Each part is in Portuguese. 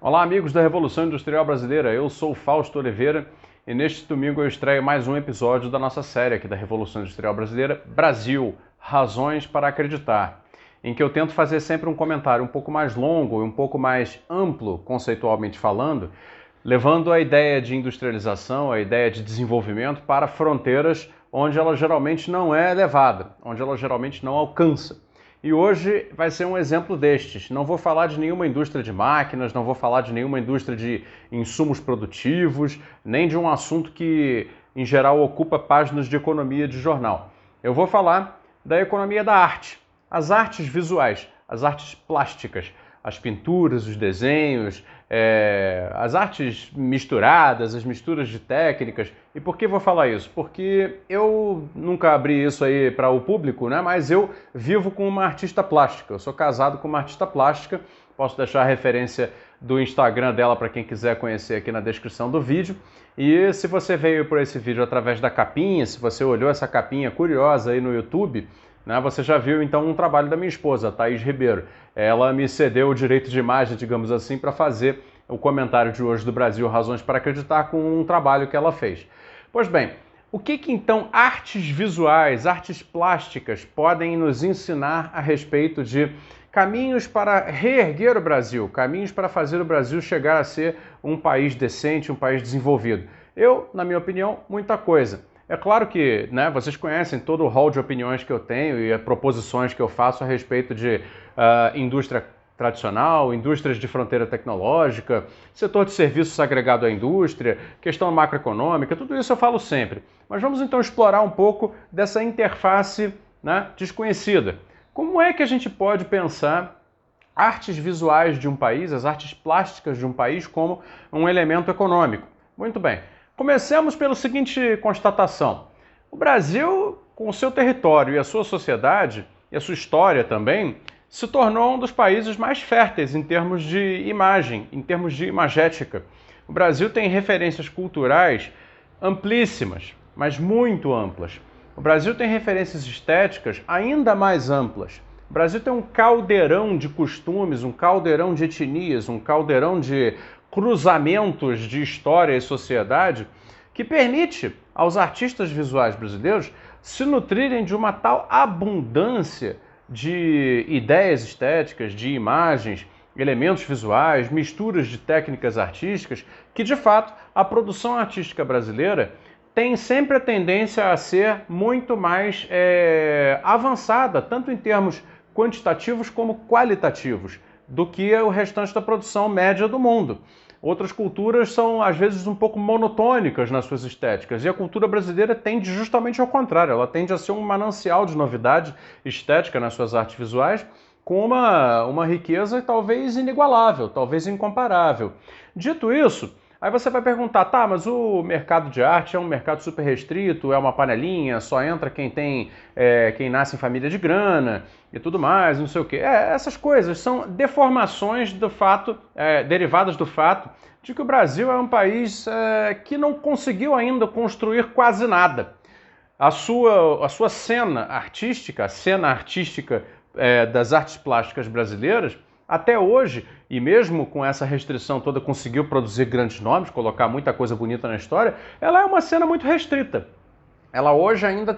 Olá, amigos da Revolução Industrial Brasileira. Eu sou o Fausto Oliveira e neste domingo eu estreio mais um episódio da nossa série aqui da Revolução Industrial Brasileira, Brasil, Razões para Acreditar, em que eu tento fazer sempre um comentário um pouco mais longo e um pouco mais amplo, conceitualmente falando, levando a ideia de industrialização, a ideia de desenvolvimento para fronteiras onde ela geralmente não é levada, onde ela geralmente não alcança. E hoje vai ser um exemplo destes. Não vou falar de nenhuma indústria de máquinas, não vou falar de nenhuma indústria de insumos produtivos, nem de um assunto que, em geral, ocupa páginas de economia de jornal. Eu vou falar da economia da arte, as artes visuais, as artes plásticas, as pinturas, os desenhos, as artes misturadas, as misturas de técnicas. E por que vou falar isso? Porque eu nunca abri isso aí para o público, né? Mas eu vivo com uma artista plástica. Eu sou casado com uma artista plástica. Posso deixar a referência do Instagram dela para quem quiser conhecer aqui na descrição do vídeo. E se você veio por esse vídeo através da capinha, se você olhou essa capinha curiosa aí no YouTube, né, você já viu então um trabalho da minha esposa, a Thaís Ribeiro. Ela me cedeu o direito de imagem, digamos assim, para fazer o comentário de hoje do Brasil, Razões para Acreditar, com um trabalho que ela fez. Pois bem, o que então artes visuais, artes plásticas podem nos ensinar a respeito de caminhos para reerguer o Brasil, caminhos para fazer o Brasil chegar a ser um país decente, um país desenvolvido? Na minha opinião, muita coisa. É claro que, né, vocês conhecem todo o rol de opiniões que eu tenho e as proposições que eu faço a respeito de indústria tradicional, indústrias de fronteira tecnológica, setor de serviços agregado à indústria, questão macroeconômica, tudo isso eu falo sempre. Mas vamos então explorar um pouco dessa interface, né, desconhecida. Como é que a gente pode pensar artes visuais de um país, as artes plásticas de um país, como um elemento econômico? Muito bem. Comecemos pela seguinte constatação. O Brasil, com o seu território e a sua sociedade, e a sua história também, se tornou um dos países mais férteis em termos de imagem, em termos de imagética. O Brasil tem referências culturais amplíssimas, mas muito amplas. O Brasil tem referências estéticas ainda mais amplas. O Brasil tem um caldeirão de costumes, um caldeirão de etnias, um caldeirão de cruzamentos de história e sociedade que permite aos artistas visuais brasileiros se nutrirem de uma tal abundância de ideias estéticas, de imagens, elementos visuais, misturas de técnicas artísticas, que de fato a produção artística brasileira tem sempre a tendência a ser muito mais avançada, tanto em termos quantitativos como qualitativos, do que o restante da produção média do mundo. Outras culturas são, às vezes, um pouco monotônicas nas suas estéticas, e a cultura brasileira tende justamente ao contrário, ela tende a ser um manancial de novidade estética nas suas artes visuais, com uma riqueza talvez inigualável, talvez incomparável. Dito isso, aí você vai perguntar, tá, mas o mercado de arte é um mercado super restrito, é uma panelinha, só entra quem nasce em família de grana e tudo mais, não sei o quê. Essas coisas são deformações do fato, derivadas do fato de que o Brasil é um país que não conseguiu ainda construir quase nada. A sua cena artística, a cena artística das artes plásticas brasileiras, até hoje, e mesmo com essa restrição toda, conseguiu produzir grandes nomes, colocar muita coisa bonita na história, ela é uma cena muito restrita. Ela hoje ainda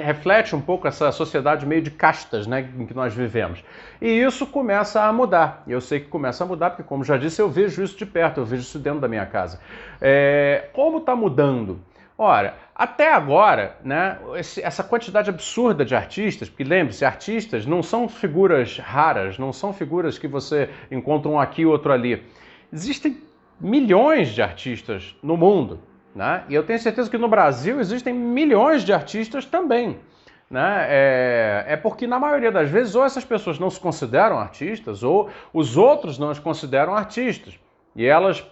reflete um pouco essa sociedade meio de castas, né, em que nós vivemos. E isso começa a mudar. E eu sei que começa a mudar porque, como já disse, eu vejo isso de perto, eu vejo isso dentro da minha casa. Como está mudando? Ora, até agora, né, essa quantidade absurda de artistas, porque lembre-se, artistas não são figuras raras, não são figuras que você encontra um aqui e outro ali. Existem milhões de artistas no mundo, né? E eu tenho certeza que no Brasil existem milhões de artistas também. Né? Porque na maioria das vezes ou essas pessoas não se consideram artistas ou os outros não as consideram artistas. E elas,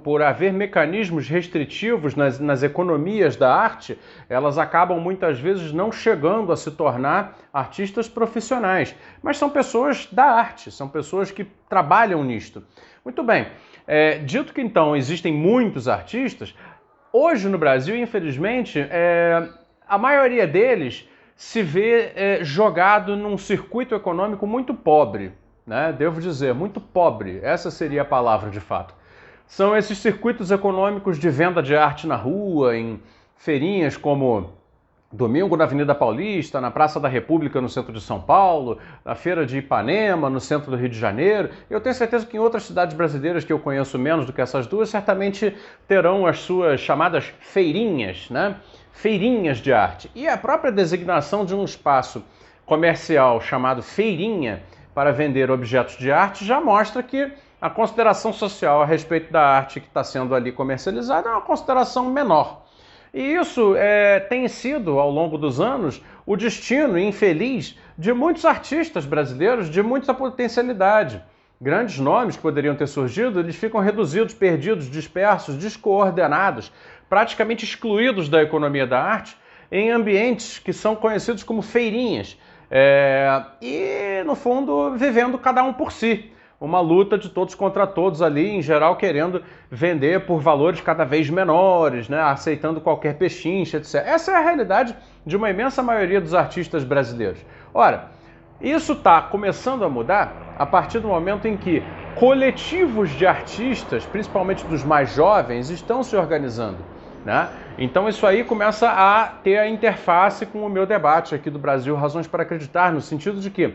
por haver mecanismos restritivos nas economias da arte, elas acabam muitas vezes não chegando a se tornar artistas profissionais. Mas são pessoas da arte, são pessoas que trabalham nisto. Muito bem, dito que então existem muitos artistas, hoje no Brasil, infelizmente, a maioria deles se vê jogado num circuito econômico muito pobre. né? Devo dizer, muito pobre, essa seria a palavra de fato. São esses circuitos econômicos de venda de arte na rua, em feirinhas como domingo na Avenida Paulista, na Praça da República, no centro de São Paulo, na Feira de Ipanema, no centro do Rio de Janeiro. Eu tenho certeza que em outras cidades brasileiras que eu conheço menos do que essas duas, certamente terão as suas chamadas feirinhas, né? Feirinhas de arte. E a própria designação de um espaço comercial chamado feirinha para vender objetos de arte já mostra que a consideração social a respeito da arte que está sendo ali comercializada é uma consideração menor. E isso tem sido, ao longo dos anos, o destino infeliz de muitos artistas brasileiros de muita potencialidade. Grandes nomes que poderiam ter surgido, eles ficam reduzidos, perdidos, dispersos, descoordenados, praticamente excluídos da economia da arte, em ambientes que são conhecidos como feirinhas. E, no fundo, vivendo cada um por si. Uma luta de todos contra todos ali, em geral querendo vender por valores cada vez menores, né? Aceitando qualquer pechincha, etc. Essa é a realidade de uma imensa maioria dos artistas brasileiros. Ora, isso está começando a mudar a partir do momento em que coletivos de artistas, principalmente dos mais jovens, estão se organizando, né? Então isso aí começa a ter a interface com o meu debate aqui do Brasil Razões para Acreditar, no sentido de que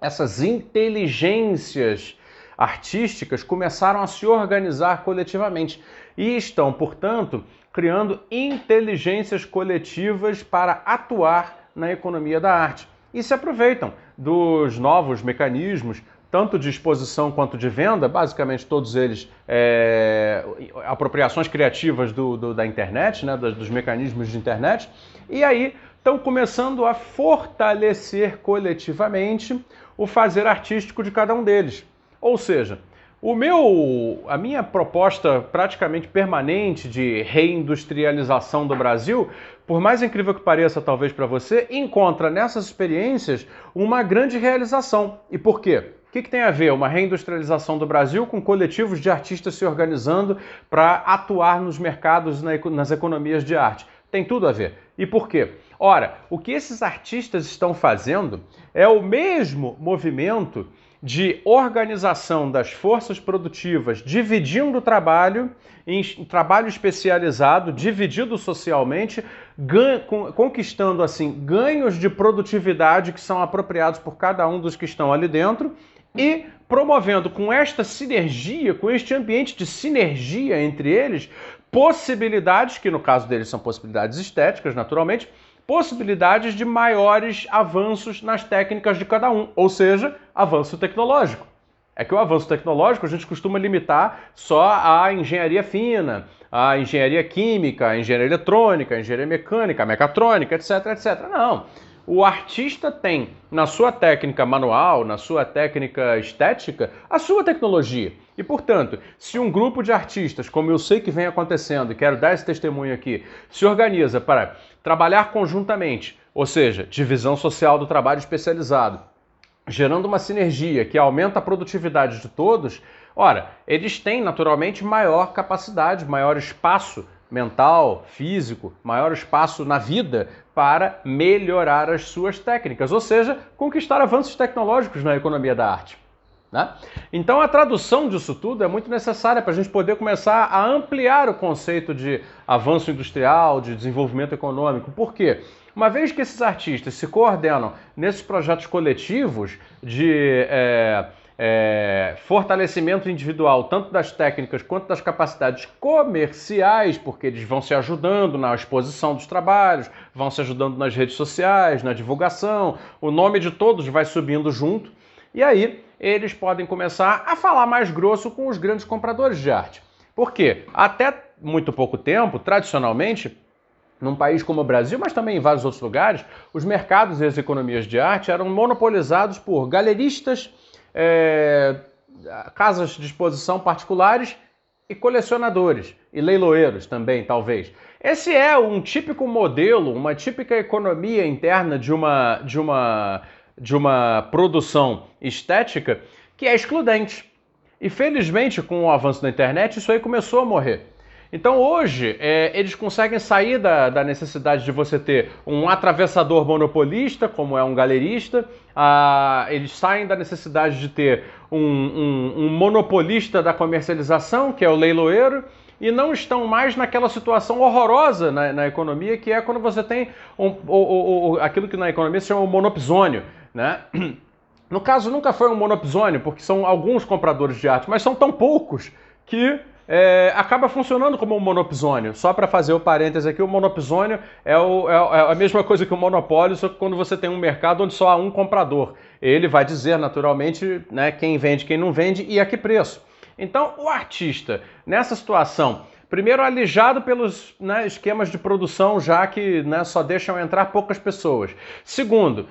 essas inteligências artísticas começaram a se organizar coletivamente e estão, portanto, criando inteligências coletivas para atuar na economia da arte. E se aproveitam dos novos mecanismos, tanto de exposição quanto de venda, basicamente todos eles apropriações criativas da internet, né, dos mecanismos de internet, e aí estão começando a fortalecer coletivamente o fazer artístico de cada um deles. Ou seja, a minha proposta praticamente permanente de reindustrialização do Brasil, por mais incrível que pareça talvez para você, encontra nessas experiências uma grande realização. E por quê? O que tem a ver uma reindustrialização do Brasil com coletivos de artistas se organizando para atuar nos mercados, nas economias de arte? Tem tudo a ver. E por quê? Ora, o que esses artistas estão fazendo é o mesmo movimento de organização das forças produtivas, dividindo o trabalho em trabalho especializado, dividido socialmente, conquistando assim ganhos de produtividade que são apropriados por cada um dos que estão ali dentro e promovendo com esta sinergia, com este ambiente de sinergia entre eles, possibilidades, que no caso deles são possibilidades estéticas, naturalmente, possibilidades de maiores avanços nas técnicas de cada um, ou seja, avanço tecnológico. É que o avanço tecnológico a gente costuma limitar só à engenharia fina, à engenharia química, à engenharia eletrônica, à engenharia mecânica, à mecatrônica, etc, etc. Não. O artista tem, na sua técnica manual, na sua técnica estética, a sua tecnologia. E, portanto, se um grupo de artistas, como eu sei que vem acontecendo, e quero dar esse testemunho aqui, se organiza para trabalhar conjuntamente, ou seja, divisão social do trabalho especializado, gerando uma sinergia que aumenta a produtividade de todos, ora, eles têm naturalmente maior capacidade, maior espaço mental, físico, maior espaço na vida para melhorar as suas técnicas, ou seja, conquistar avanços tecnológicos na economia da arte, né? Então a tradução disso tudo é muito necessária para a gente poder começar a ampliar o conceito de avanço industrial, de desenvolvimento econômico. Por quê? Uma vez que esses artistas se coordenam nesses projetos coletivos de fortalecimento individual, tanto das técnicas quanto das capacidades comerciais, porque eles vão se ajudando na exposição dos trabalhos, vão se ajudando nas redes sociais, na divulgação, o nome de todos vai subindo junto, e aí eles podem começar a falar mais grosso com os grandes compradores de arte. Por quê? Até muito pouco tempo, tradicionalmente, num país como o Brasil, mas também em vários outros lugares, os mercados e as economias de arte eram monopolizados por galeristas, casas de exposição particulares e colecionadores, e leiloeiros também, talvez. Esse é um típico modelo, uma típica economia interna de uma produção estética que é excludente. E felizmente, com o avanço da internet, isso aí começou a morrer. Então hoje eles conseguem sair da necessidade de você ter um atravessador monopolista, como é um galerista, eles saem da necessidade de ter um monopolista da comercialização, que é o leiloeiro, e não estão mais naquela situação horrorosa na economia, que é quando você tem aquilo que na economia se chama o monopsônio, né? No caso, nunca foi um monopsônio, porque são alguns compradores de arte, mas são tão poucos que acaba funcionando como um monopsônio. Só para fazer o parêntese aqui, o monopsônio é a mesma coisa que o monopólio, só que quando você tem um mercado onde só há um comprador. Ele vai dizer, naturalmente, né, quem vende, quem não vende e a que preço. Então, o artista, nessa situação, primeiro alijado pelos esquemas de produção, já que só deixam entrar poucas pessoas. Segundo,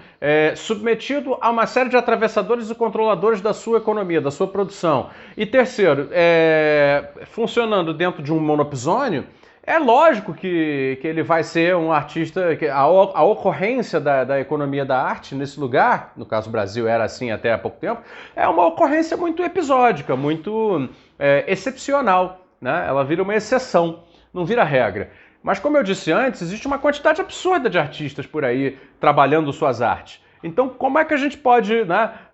submetido a uma série de atravessadores e controladores da sua economia, da sua produção. E terceiro, funcionando dentro de um monopsônio, é lógico que ele vai ser um artista, a ocorrência da economia da arte nesse lugar, no caso o Brasil era assim até há pouco tempo, é uma ocorrência muito episódica, muito excepcional. Né? Ela vira uma exceção, não vira regra. Mas como eu disse antes, existe uma quantidade absurda de artistas por aí trabalhando suas artes. Então como é que a gente pode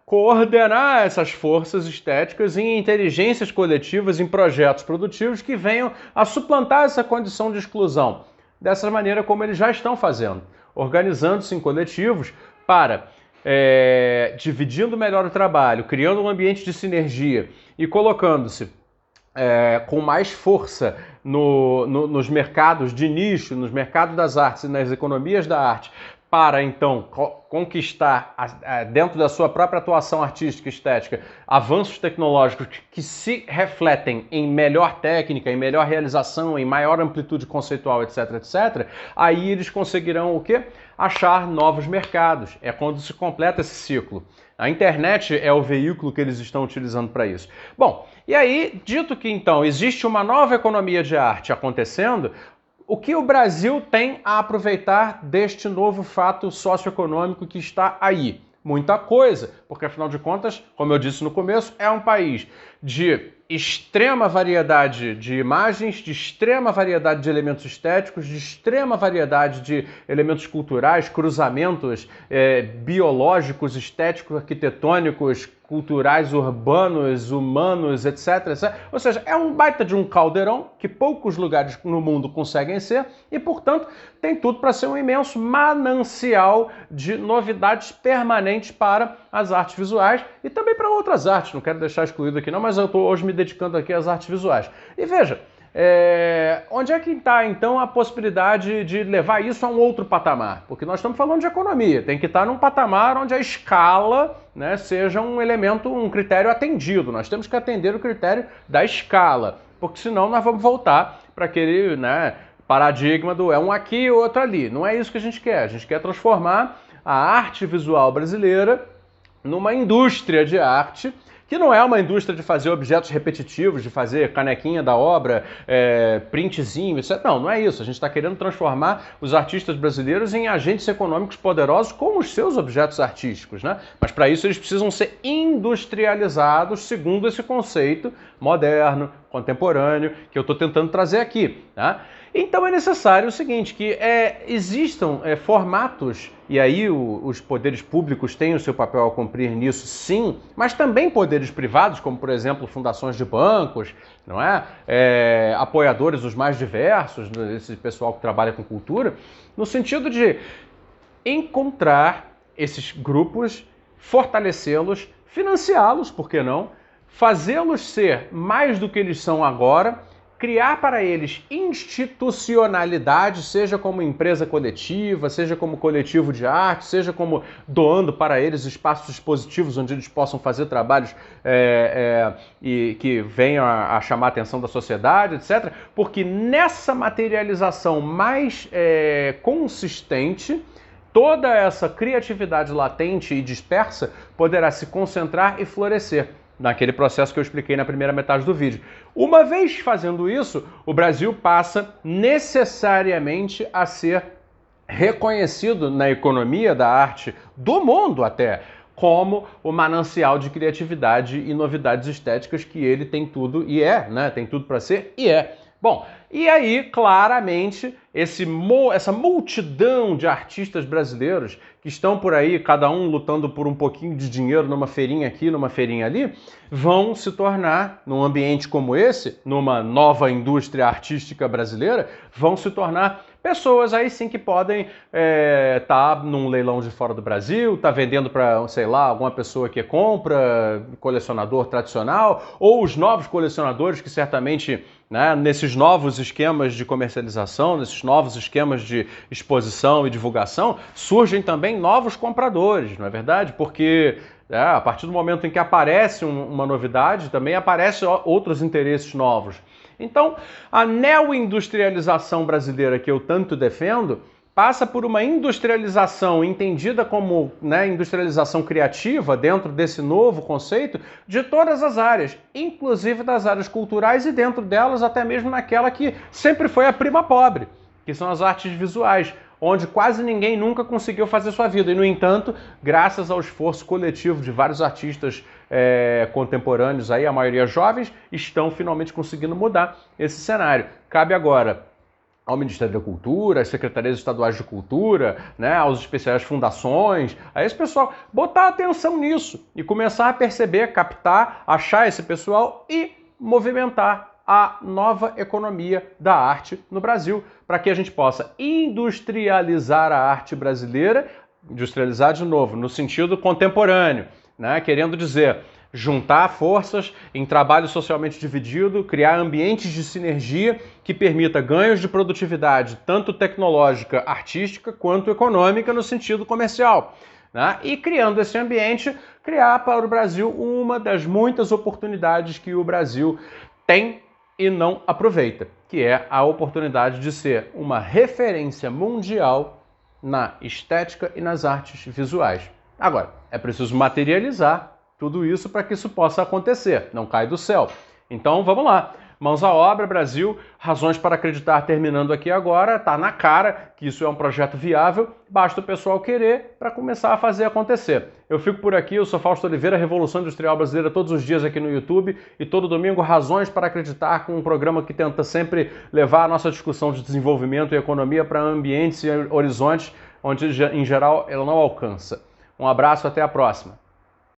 coordenar essas forças estéticas em inteligências coletivas, em projetos produtivos que venham a suplantar essa condição de exclusão? Dessa maneira como eles já estão fazendo, organizando-se em coletivos para, dividindo melhor o trabalho, criando um ambiente de sinergia e colocando-se com mais força nos mercados de nicho, nos mercados das artes e nas economias da arte, para então conquistar, dentro da sua própria atuação artística e estética, avanços tecnológicos que se refletem em melhor técnica, em melhor realização, em maior amplitude conceitual, etc, etc, aí eles conseguirão o quê? Achar novos mercados. É quando se completa esse ciclo. A internet é o veículo que eles estão utilizando para isso. Bom, e aí, dito que então existe uma nova economia de arte acontecendo, o que o Brasil tem a aproveitar deste novo fato socioeconômico que está aí? Muita coisa, porque afinal de contas, como eu disse no começo, é um país de extrema variedade de imagens, de extrema variedade de elementos estéticos, de extrema variedade de elementos culturais, cruzamentos biológicos, estéticos, arquitetônicos, culturais, urbanos, humanos, etc, etc. Ou seja, é um baita de um caldeirão que poucos lugares no mundo conseguem ser e, portanto, tem tudo para ser um imenso manancial de novidades permanentes para as artes visuais e também para outras artes. Não quero deixar excluído aqui não, mas eu estou hoje me dedicando aqui às artes visuais. E veja, onde é que está então a possibilidade de levar isso a um outro patamar? Porque nós estamos falando de economia, tem que estar num patamar onde a escala seja um elemento, um critério atendido. Nós temos que atender o critério da escala, porque senão nós vamos voltar para aquele paradigma do um aqui e outro ali. Não é isso que a gente quer transformar a arte visual brasileira numa indústria de arte, que não é uma indústria de fazer objetos repetitivos, de fazer canequinha da obra, printzinho, etc. Não é isso. A gente está querendo transformar os artistas brasileiros em agentes econômicos poderosos com os seus objetos artísticos, né? Mas para isso eles precisam ser industrializados segundo esse conceito moderno, contemporâneo, que eu estou tentando trazer aqui, tá? Então é necessário o seguinte, que existam formatos, e aí os poderes públicos têm o seu papel a cumprir nisso, sim, mas também poderes privados, como por exemplo fundações de bancos, não é? Apoiadores os mais diversos, esse pessoal que trabalha com cultura, no sentido de encontrar esses grupos, fortalecê-los, financiá-los, por que não? Fazê-los ser mais do que eles são agora, criar para eles institucionalidade, seja como empresa coletiva, seja como coletivo de arte, seja como doando para eles espaços expositivos onde eles possam fazer trabalhos e que venham a chamar a atenção da sociedade, etc. Porque nessa materialização mais consistente, toda essa criatividade latente e dispersa poderá se concentrar e florescer naquele processo que eu expliquei na primeira metade do vídeo. Uma vez fazendo isso, o Brasil passa necessariamente a ser reconhecido na economia da arte do mundo até, como o manancial de criatividade e novidades estéticas que ele tem tudo e tem tudo para ser e Bom, e aí, claramente, essa multidão de artistas brasileiros que estão por aí, cada um lutando por um pouquinho de dinheiro numa feirinha aqui, numa feirinha ali, vão se tornar, num ambiente como esse, numa nova indústria artística brasileira, vão se tornar pessoas aí sim que podem estar num leilão de fora do Brasil, tá vendendo para, sei lá, alguma pessoa que compra, colecionador tradicional, ou os novos colecionadores que certamente, né, nesses novos esquemas de comercialização, nesses novos esquemas de exposição e divulgação, surgem também novos compradores, não é verdade? Porque a partir do momento em que aparece uma novidade, também aparecem outros interesses novos. Então, a neoindustrialização brasileira que eu tanto defendo passa por uma industrialização entendida como, né, industrialização criativa dentro desse novo conceito de todas as áreas, inclusive das áreas culturais e dentro delas até mesmo naquela que sempre foi a prima pobre, que são as artes visuais, onde quase ninguém nunca conseguiu fazer sua vida. E, no entanto, graças ao esforço coletivo de vários artistas contemporâneos, aí, a maioria jovens, estão finalmente conseguindo mudar esse cenário. Cabe agora ao Ministério da Cultura, às secretarias estaduais de cultura, né, aos especiais fundações, a esse pessoal botar atenção nisso e começar a perceber, captar, achar esse pessoal e movimentar a nova economia da arte no Brasil, para que a gente possa industrializar a arte brasileira, industrializar de novo, no sentido contemporâneo, né? Querendo dizer, juntar forças em trabalho socialmente dividido, criar ambientes de sinergia que permita ganhos de produtividade, tanto tecnológica, artística, quanto econômica no sentido comercial. Né? E criando esse ambiente, criar para o Brasil uma das muitas oportunidades que o Brasil tem e não aproveita, que é a oportunidade de ser uma referência mundial na estética e nas artes visuais. Agora, é preciso materializar tudo isso para que isso possa acontecer, não cai do céu. Então, vamos lá. Mãos à obra, Brasil, razões para acreditar terminando aqui agora, tá na cara que isso é um projeto viável, basta o pessoal querer para começar a fazer acontecer. Eu fico por aqui, eu sou Fausto Oliveira, Revolução Industrial Brasileira, todos os dias aqui no YouTube e todo domingo Razões para Acreditar, com um programa que tenta sempre levar a nossa discussão de desenvolvimento e economia para ambientes e horizontes onde, em geral, ela não alcança. Um abraço, até a próxima.